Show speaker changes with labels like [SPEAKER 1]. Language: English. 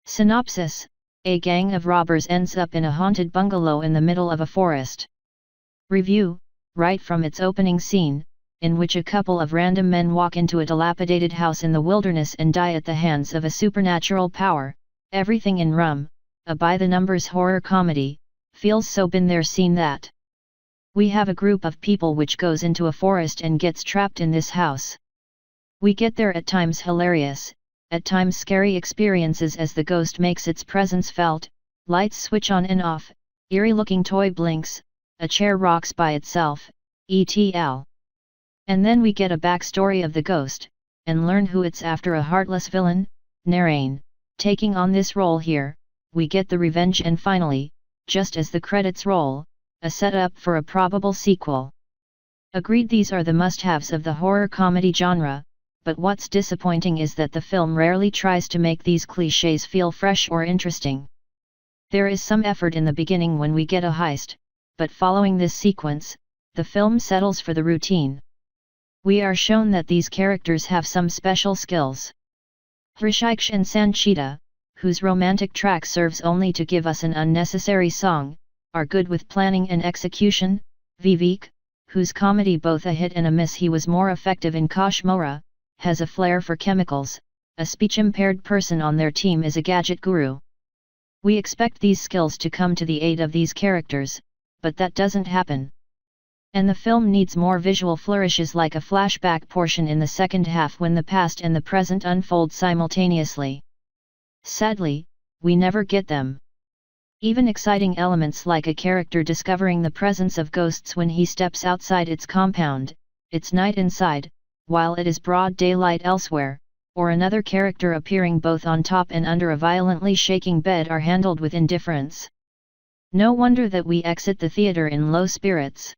[SPEAKER 1] Synopsis: a gang of robbers ends up in a haunted bungalow in the middle of a forest. Review: right from its opening scene, in which a couple of random men walk into a dilapidated house in the wilderness and die at the hands of a supernatural power, everything in Rum, a by-the-numbers horror comedy, feels so been there seen that. We have a group of people which goes into a forest and gets trapped in this house. We get there at times hilarious, at times scary experiences as the ghost makes its presence felt, lights switch on and off, eerie-looking toy blinks, a chair rocks by itself, etc. And then we get a backstory of the ghost, and learn who it's after. A heartless villain, Narain, taking on this role here. We get the revenge and finally, just as the credits roll, a setup for a probable sequel. Agreed, these are the must-haves of the horror comedy genre. But what's disappointing is that the film rarely tries to make these clichés feel fresh or interesting. There is some effort in the beginning when we get a heist, but following this sequence, the film settles for the routine. We are shown that these characters have some special skills. Hrishikesh and Sanchita, whose romantic track serves only to give us an unnecessary song, are good with planning and execution. Vivek, whose comedy both a hit and a miss, he was more effective in Kashmora, has a flair for chemicals. A speech-impaired person on their team is a gadget guru. We expect these skills to come to the aid of these characters, but that doesn't happen. And the film needs more visual flourishes, like a flashback portion in the second half when the past and the present unfold simultaneously. Sadly, we never get them. Even exciting elements like a character discovering the presence of ghosts when he steps outside its compound, it's night inside, while it is broad daylight elsewhere, or another character appearing both on top and under a violently shaking bed, are handled with indifference. No wonder that we exit the theater in low spirits.